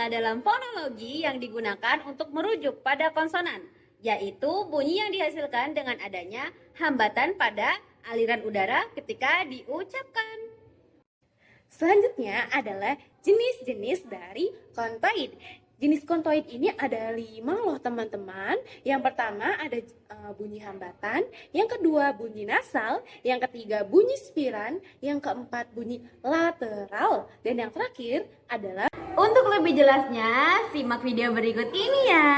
istilah dalam fonologi yang digunakan untuk merujuk pada konsonan, yaitu bunyi yang dihasilkan dengan adanya hambatan pada aliran udara ketika diucapkan. Selanjutnya adalah jenis-jenis dari kontoid. Jenis kontoid ini ada 5 loh teman-teman. Yang pertama ada bunyi hambatan, yang kedua bunyi nasal, yang ketiga bunyi spiran, yang keempat bunyi lateral, dan yang terakhir adalah... Untuk lebih jelasnya, simak video berikut ini ya.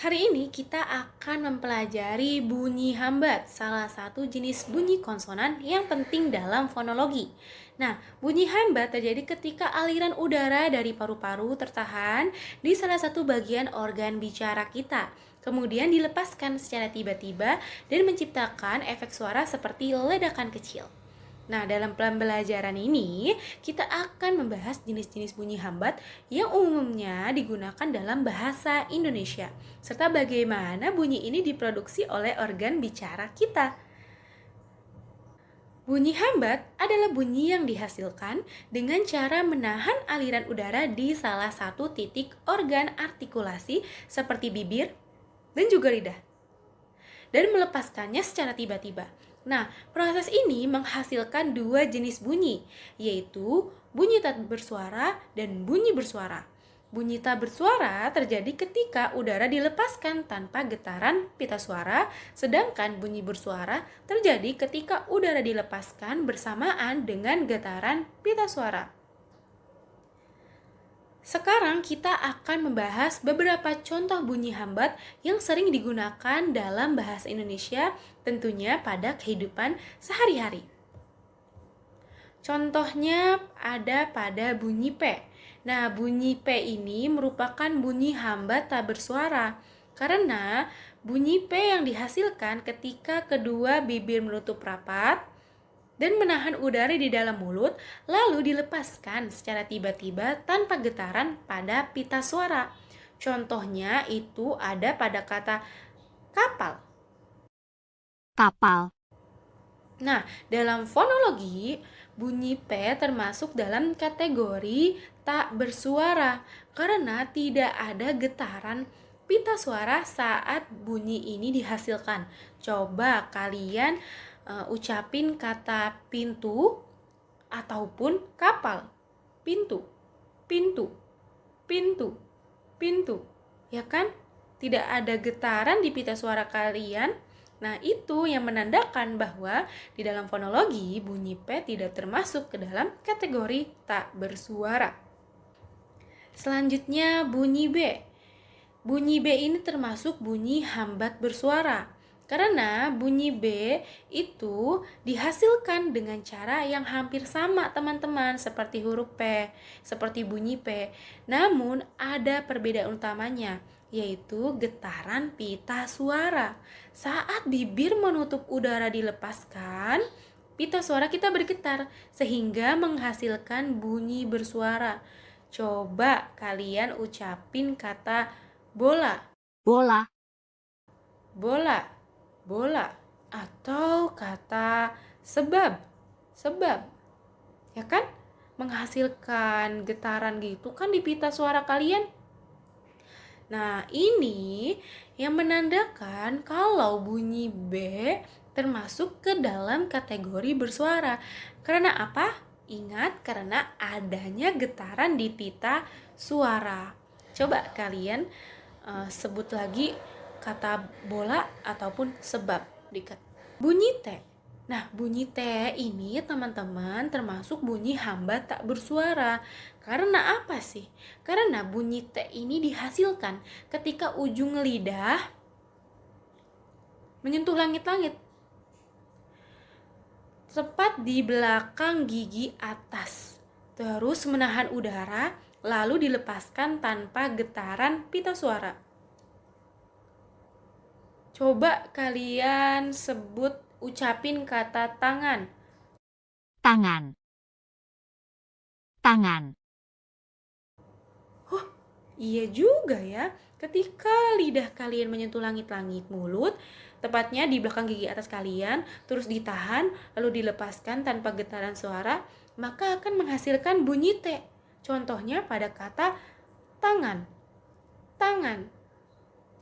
Hari ini kita akan mempelajari bunyi hambat, salah satu jenis bunyi konsonan yang penting dalam fonologi. Nah, bunyi hambat terjadi ketika aliran udara dari paru-paru tertahan di salah satu bagian organ bicara kita, kemudian dilepaskan secara tiba-tiba dan menciptakan efek suara seperti ledakan kecil. Nah, dalam pembelajaran ini, kita akan membahas jenis-jenis bunyi hambat yang umumnya digunakan dalam bahasa Indonesia, serta bagaimana bunyi ini diproduksi oleh organ bicara kita. Bunyi hambat adalah bunyi yang dihasilkan dengan cara menahan aliran udara di salah satu titik organ artikulasi seperti bibir dan juga lidah, dan melepaskannya secara tiba-tiba. Nah, proses ini menghasilkan dua jenis bunyi, yaitu bunyi tak bersuara dan bunyi bersuara. Bunyi tak bersuara terjadi ketika udara dilepaskan tanpa getaran pita suara, sedangkan bunyi bersuara terjadi ketika udara dilepaskan bersamaan dengan getaran pita suara. Sekarang kita akan membahas beberapa contoh bunyi hambat yang sering digunakan dalam bahasa Indonesia, tentunya pada kehidupan sehari-hari. Contohnya ada pada bunyi P. Nah, bunyi P ini merupakan bunyi hambat tak bersuara karena bunyi P yang dihasilkan ketika kedua bibir menutup rapat dan menahan udara di dalam mulut, lalu dilepaskan secara tiba-tiba tanpa getaran pada pita suara. Contohnya itu ada pada kata kapal. Kapal. Nah, dalam fonologi, bunyi P termasuk dalam kategori tak bersuara karena tidak ada getaran pita suara saat bunyi ini dihasilkan. Coba kalian ucapin kata pintu ataupun kapal. Pintu, pintu, pintu, pintu. Ya kan? Tidak ada getaran di pita suara kalian. Nah, itu yang menandakan bahwa di dalam fonologi bunyi P tidak termasuk ke dalam kategori tak bersuara. Selanjutnya bunyi B. Bunyi B ini termasuk bunyi hambat bersuara. Karena bunyi B itu dihasilkan dengan cara yang hampir sama teman-teman, seperti huruf P, seperti bunyi P. Namun ada perbedaan utamanya, yaitu getaran pita suara. Saat bibir menutup udara dilepaskan, pita suara kita bergetar sehingga menghasilkan bunyi bersuara. Coba kalian ucapin kata bola, Bola. bola, bola, atau kata sebab, sebab, ya kan? Menghasilkan getaran gitu kan di pita suara kalian. Nah, ini yang menandakan kalau bunyi B termasuk ke dalam kategori bersuara. Karena apa? Ingat, karena adanya getaran di pita suara. Coba kalian sebut lagi kata bola ataupun sebab. Bunyi T. Nah, bunyi T ini teman-teman termasuk bunyi hambat tak bersuara. Karena apa sih? Karena bunyi T ini dihasilkan ketika ujung lidah menyentuh langit-langit, tepat di belakang gigi atas. Terus menahan udara, lalu dilepaskan tanpa getaran pita suara. Coba kalian ucapin kata tangan. Tangan. Tangan. Iya juga ya. Ketika lidah kalian menyentuh langit-langit mulut, tepatnya di belakang gigi atas kalian, terus ditahan, lalu dilepaskan tanpa getaran suara, maka akan menghasilkan bunyi T. Contohnya pada kata tangan, tangan,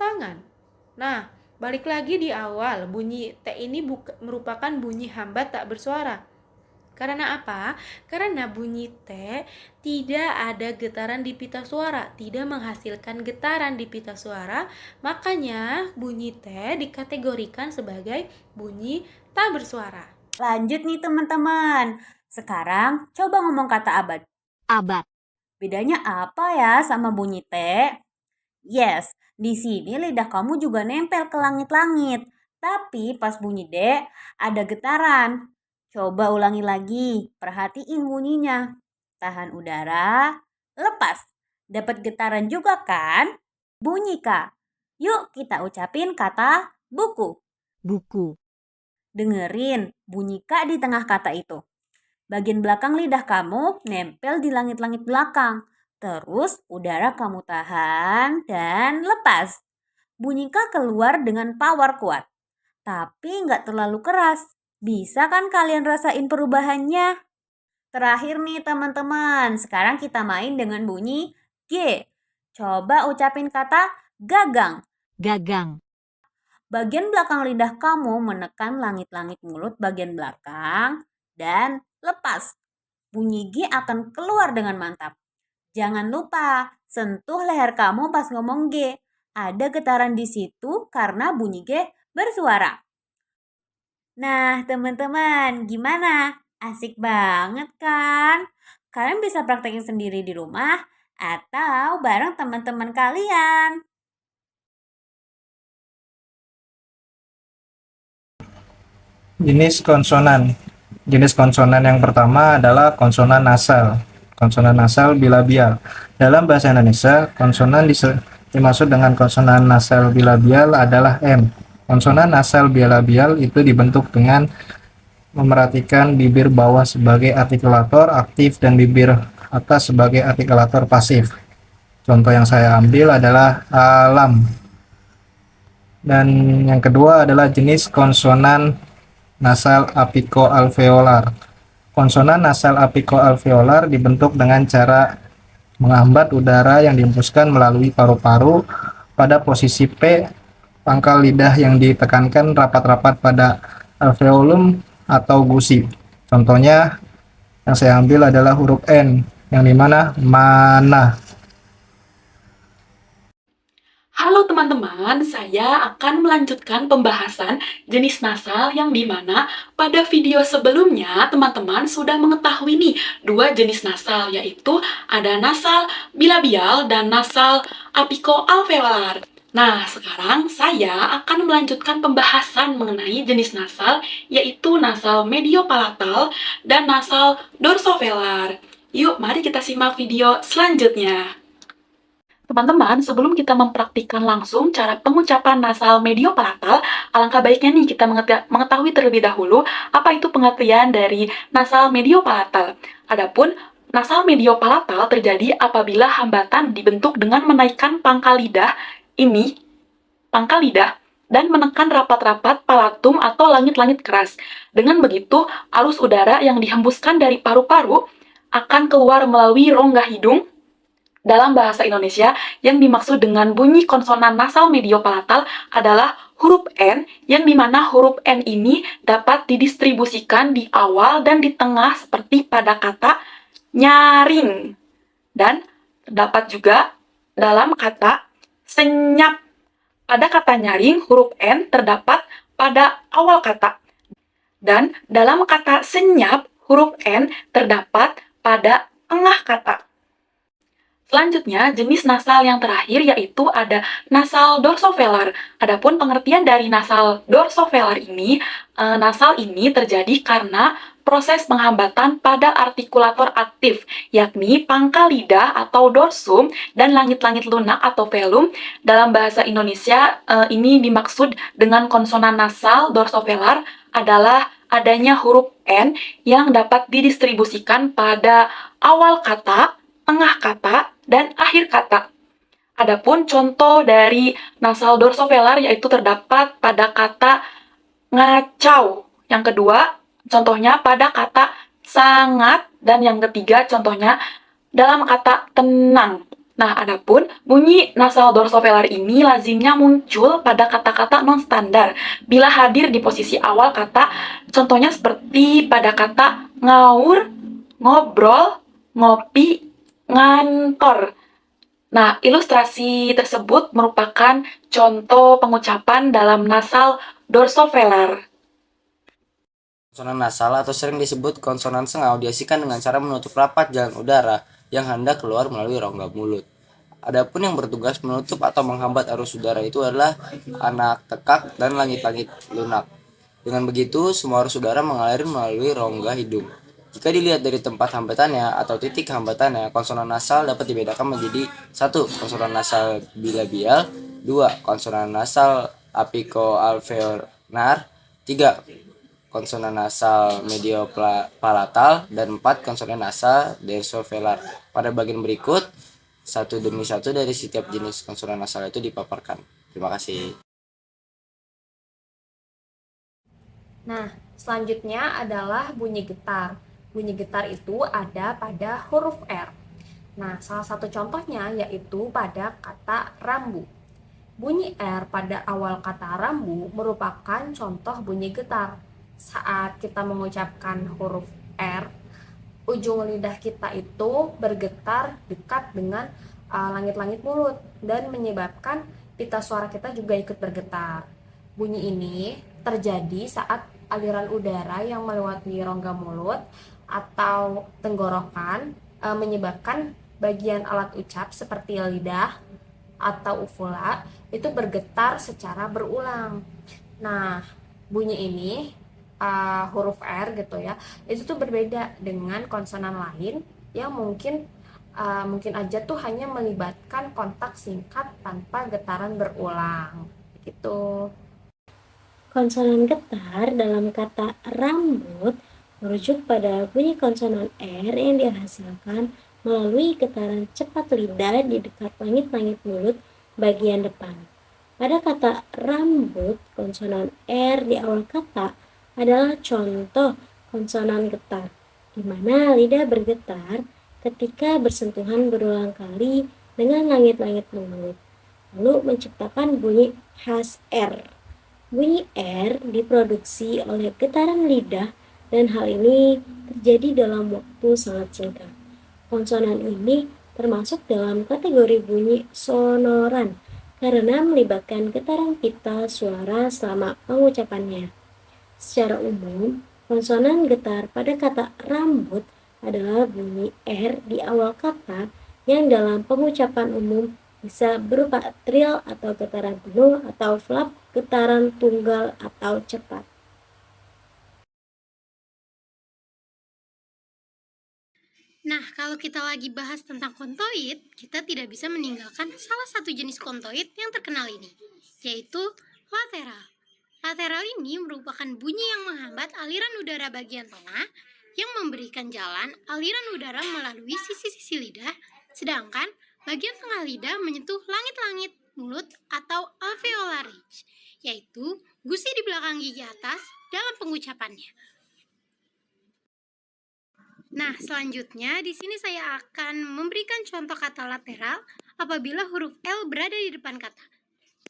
tangan. Nah, balik lagi di awal, bunyi T ini merupakan bunyi hambat tak bersuara. Karena apa? Karena bunyi T tidak ada getaran di pita suara, tidak menghasilkan getaran di pita suara, makanya bunyi T dikategorikan sebagai bunyi tak bersuara. Lanjut nih teman-teman. Sekarang coba ngomong kata abad. Abad. Bedanya apa ya sama bunyi T? Yes, di sini lidah kamu juga nempel ke langit-langit. Tapi pas bunyi D, ada getaran. Coba ulangi lagi, perhatiin bunyinya. Tahan udara, lepas. Dapat getaran juga kan? Bunyi K. Yuk kita ucapin kata buku. Buku. Dengerin bunyi K di tengah kata itu. Bagian belakang lidah kamu nempel di langit-langit belakang. Terus udara kamu tahan dan lepas. Bunyi K keluar dengan power kuat. Tapi nggak terlalu keras. Bisa kan kalian rasain perubahannya? Terakhir nih teman-teman, sekarang kita main dengan bunyi G. Coba ucapin kata gagang. Gagang. Bagian belakang lidah kamu menekan langit-langit mulut bagian belakang dan lepas. Bunyi G akan keluar dengan mantap. Jangan lupa sentuh leher kamu pas ngomong G. Ada getaran di situ karena bunyi G bersuara. Nah, teman-teman, gimana? Asik banget kan? Kalian bisa praktekin sendiri di rumah atau bareng teman-teman kalian. Jenis konsonan. Jenis konsonan yang pertama adalah konsonan nasal. Konsonan nasal bilabial. Dalam bahasa Indonesia, konsonan dimaksud dengan konsonan nasal bilabial adalah M. Konsonan nasal bilabial itu dibentuk dengan memerhatikan bibir bawah sebagai artikulator aktif dan bibir atas sebagai artikulator pasif. Contoh yang saya ambil adalah alam. Dan yang kedua adalah jenis konsonan nasal apikoalveolar. Konsonan nasal apikoalveolar dibentuk dengan cara menghambat udara yang dihembuskan melalui paru-paru pada posisi P, pangkal lidah yang ditekankan rapat-rapat pada alveolum atau gusi. Contohnya yang saya ambil adalah huruf N, yang dimana mana. Halo teman-teman, saya akan melanjutkan pembahasan jenis nasal yang dimana pada video sebelumnya teman-teman sudah mengetahui nih dua jenis nasal, yaitu ada nasal bilabial dan nasal apikoalveolar. Nah, sekarang saya akan melanjutkan pembahasan mengenai jenis nasal, yaitu nasal mediopalatal dan nasal dorsovelar. Yuk, mari kita simak video selanjutnya. Teman-teman, sebelum kita mempraktikkan langsung cara pengucapan nasal mediopalatal, alangkah baiknya nih kita mengetahui terlebih dahulu apa itu pengertian dari nasal mediopalatal. Adapun nasal mediopalatal terjadi apabila hambatan dibentuk dengan menaikkan pangkal lidah dan menekan rapat-rapat palatum atau langit-langit keras. Dengan begitu, arus udara yang dihembuskan dari paru-paru akan keluar melalui rongga hidung. Dalam bahasa Indonesia, yang dimaksud dengan bunyi konsonan nasal mediopalatal adalah huruf N, yang dimana huruf N ini dapat didistribusikan di awal dan di tengah seperti pada kata nyaring. Dan terdapat juga dalam kata senyap. Pada kata nyaring, huruf N terdapat pada awal kata. Dan dalam kata senyap, huruf N terdapat pada tengah kata. Selanjutnya, jenis nasal yang terakhir yaitu ada nasal dorsovelar. Adapun pengertian dari nasal dorsovelar ini, nasal ini terjadi karena proses penghambatan pada artikulator aktif, yakni pangkal lidah atau dorsum dan langit-langit lunak atau velum. Dalam bahasa Indonesia, ini dimaksud dengan konsonan nasal dorsovelar adalah adanya huruf N yang dapat didistribusikan pada awal kata, tengah kata, dan akhir kata. Adapun contoh dari nasal dorsovelar yaitu terdapat pada kata ngacau. Yang kedua, contohnya pada kata sangat, dan yang ketiga contohnya dalam kata tenang. Nah, adapun bunyi nasal dorsovelar ini lazimnya muncul pada kata-kata non-standar bila hadir di posisi awal kata, contohnya seperti pada kata ngaur, ngobrol, ngopi, ngantor. Nah, ilustrasi tersebut merupakan contoh pengucapan dalam nasal dorsovelar. Konsonan nasal atau sering disebut konsonan sengau dihasilkan dengan cara menutup rapat jalan udara yang hendak keluar melalui rongga mulut. Adapun yang bertugas menutup atau menghambat arus udara itu adalah anak tekak dan langit-langit lunak. Dengan begitu, semua arus udara mengalir melalui rongga hidung. Jika dilihat dari tempat hambatannya atau titik hambatannya, konsonan nasal dapat dibedakan menjadi 1. Konsonan nasal bilabial, 2. Konsonan nasal apikoalveolar, 3. Konsonan nasal mediopalatal, dan 4. Konsonan nasal dorsovelar. Pada bagian berikut, satu demi satu dari setiap jenis konsonan nasal itu dipaparkan. Terima kasih. Nah, selanjutnya adalah bunyi getar. Bunyi getar itu ada pada huruf R. Nah, salah satu contohnya yaitu pada kata rambu. Bunyi R pada awal kata rambu merupakan contoh bunyi getar. Saat kita mengucapkan huruf R, ujung lidah kita itu bergetar dekat dengan langit-langit mulut dan menyebabkan pita suara kita juga ikut bergetar. Bunyi ini terjadi saat aliran udara yang melewati rongga mulut atau tenggorokan menyebabkan bagian alat ucap seperti lidah atau uvula itu bergetar secara berulang. Nah, bunyi ini huruf R gitu ya, itu tuh berbeda dengan konsonan lain yang mungkin aja tuh hanya melibatkan kontak singkat tanpa getaran berulang gitu. Konsonan getar dalam kata rambut merujuk pada bunyi konsonan R yang dihasilkan melalui getaran cepat lidah di dekat langit-langit mulut bagian depan. Pada kata rambut, konsonan R di awal kata adalah contoh konsonan getar, di mana lidah bergetar ketika bersentuhan berulang kali dengan langit-langit mulut, lalu menciptakan bunyi khas R. Bunyi R diproduksi oleh getaran lidah dan hal ini terjadi dalam waktu sangat singkat. Konsonan ini termasuk dalam kategori bunyi sonoran karena melibatkan getaran pita suara selama pengucapannya. Secara umum, konsonan getar pada kata rambut adalah bunyi R di awal kata yang dalam pengucapan umum bisa berupa trill atau getaran penuh atau flap getaran tunggal atau cepat. Nah, kalau kita lagi bahas tentang kontoid, kita tidak bisa meninggalkan salah satu jenis kontoid yang terkenal ini, yaitu lateral. Lateral ini merupakan bunyi yang menghambat aliran udara bagian tengah yang memberikan jalan aliran udara melalui sisi-sisi lidah, sedangkan bagian tengah lidah menyentuh langit-langit mulut atau alveolar ridge, yaitu gusi di belakang gigi atas dalam pengucapannya. Nah, selanjutnya di sini saya akan memberikan contoh kata lateral apabila huruf L berada di depan kata,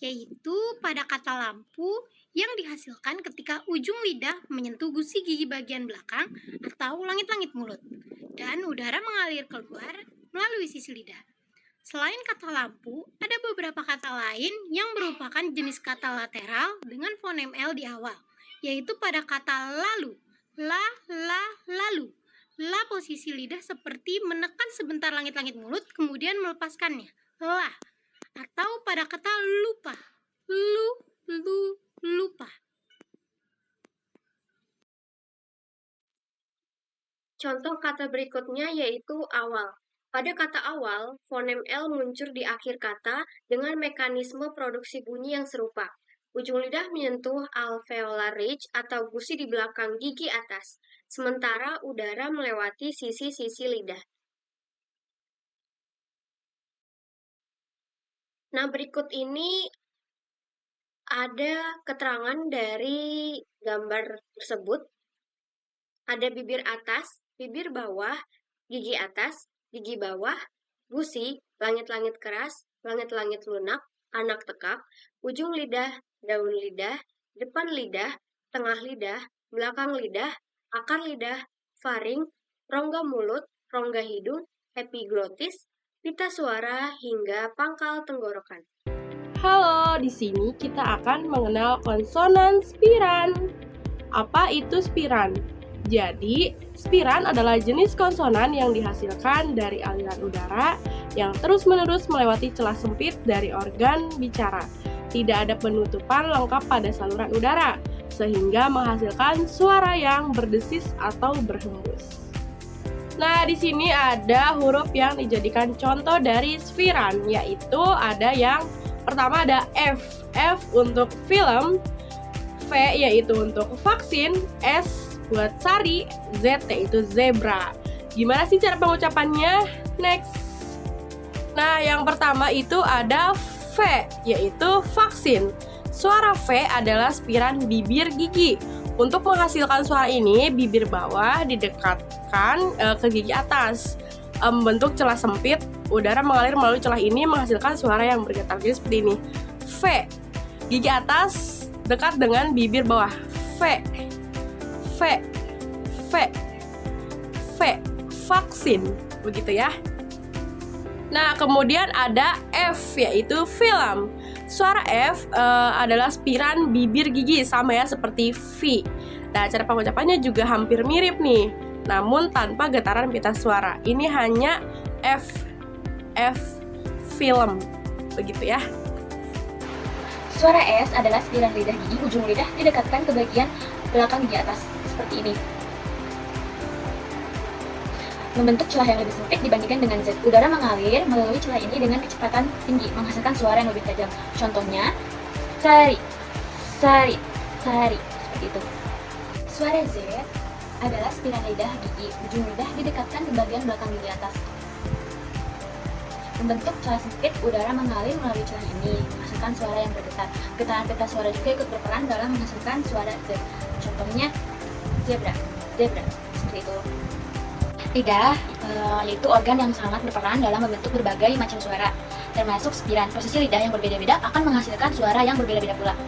yaitu pada kata lampu yang dihasilkan ketika ujung lidah menyentuh gusi gigi bagian belakang atau langit-langit mulut, dan udara mengalir keluar melalui sisi lidah. Selain kata lampu, ada beberapa kata lain yang merupakan jenis kata lateral dengan fonem L di awal, yaitu pada kata lalu, lalu. La posisi lidah seperti menekan sebentar langit-langit mulut kemudian melepaskannya, lah. Atau pada kata lupa, lupa. Contoh kata berikutnya yaitu awal. Pada kata awal, fonem L muncul di akhir kata dengan mekanisme produksi bunyi yang serupa. Ujung lidah menyentuh alveolar ridge atau gusi di belakang gigi atas, sementara udara melewati sisi-sisi lidah. Nah, berikut ini ada keterangan dari gambar tersebut. Ada bibir atas, bibir bawah, gigi atas, gigi bawah, gusi, langit-langit keras, langit-langit lunak, anak tekak, ujung lidah, daun lidah, depan lidah, tengah lidah, belakang lidah, akar lidah, faring, rongga mulut, rongga hidung, epiglotis, pita suara, hingga pangkal tenggorokan. Halo, di sini kita akan mengenal konsonan spiran. Apa itu spiran? Jadi, spiran adalah jenis konsonan yang dihasilkan dari aliran udara yang terus-menerus melewati celah sempit dari organ bicara. Tidak ada penutupan lengkap pada saluran udara, sehingga menghasilkan suara yang berdesis atau berhembus. Nah, di sini ada huruf yang dijadikan contoh dari spiran, yaitu ada yang pertama ada F. F untuk film, V yaitu untuk vaksin, S buat sari, Z yaitu zebra. Gimana sih cara pengucapannya? Next. Nah, yang pertama itu ada V, yaitu vaksin. Suara V adalah spiran bibir gigi. Untuk menghasilkan suara ini, bibir bawah didekatkan ke gigi atas. Membentuk celah sempit, udara mengalir melalui celah ini menghasilkan suara yang bergetar. Jadi seperti ini. V. Gigi atas dekat dengan bibir bawah. V. V. V. V. Vaksin. Begitu ya. Nah, kemudian ada F, yaitu film. Suara F adalah spiran bibir gigi, sama ya seperti V. Nah, cara pengucapannya juga hampir mirip nih, namun tanpa getaran pita suara. Ini hanya F. F. Film. Begitu ya. Suara S adalah spiran lidah gigi, ujung lidah didekatkan ke bagian belakang gigi atas, seperti ini. Membentuk celah yang lebih sempit dibandingkan dengan Z. Udara mengalir melalui celah ini dengan kecepatan tinggi, menghasilkan suara yang lebih tajam. Contohnya, sari, sari, sari, seperti itu. Suara Z adalah spiran lidah gigi, ujung lidah didekatkan ke bagian belakang gigi atas. Membentuk celah sempit, udara mengalir melalui celah ini, menghasilkan suara yang bergetar. Getaran pita suara juga ikut berperan dalam menghasilkan suara Z. Contohnya, zebra, zebra, seperti itu. Lidah yaitu organ yang sangat berperan dalam membentuk berbagai macam suara, termasuk spiran. Posisi lidah yang berbeda-beda akan menghasilkan suara yang berbeda-beda pula.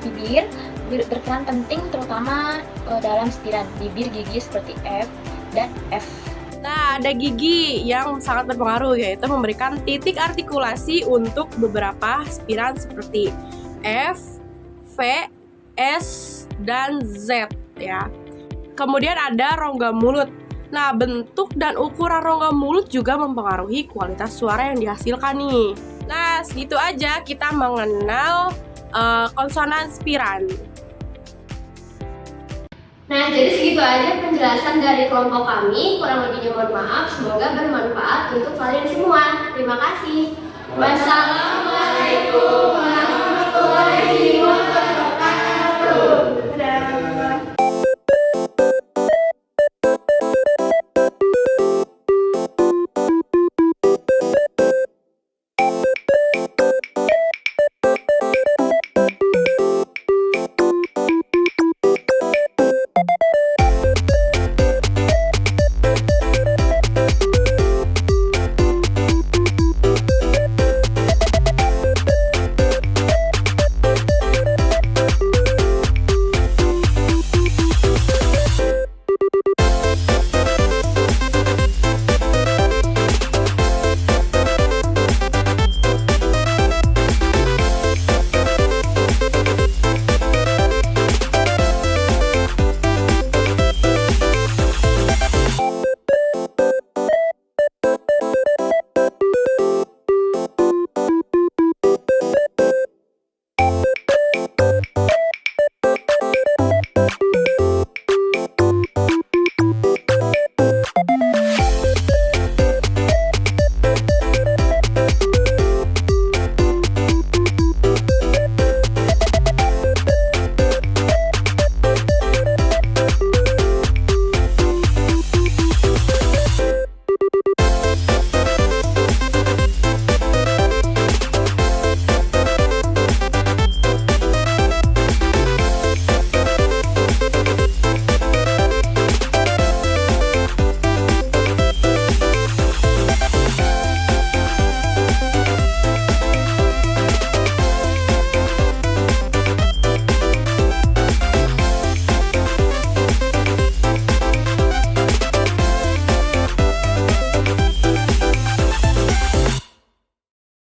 Bibir berperan penting terutama dalam spiran. Bibir gigi seperti F dan F. Nah, ada gigi yang sangat berpengaruh, yaitu memberikan titik artikulasi untuk beberapa spiran seperti F, V, S, dan Z ya. Kemudian ada rongga mulut. Nah, bentuk dan ukuran rongga mulut juga mempengaruhi kualitas suara yang dihasilkan nih. Nah, segitu aja kita mengenal konsonan spiran. Nah, jadi segitu aja penjelasan dari kelompok kami. Kurang lebihnya mohon maaf. Semoga bermanfaat untuk kalian semua. Terima kasih. Wassalam.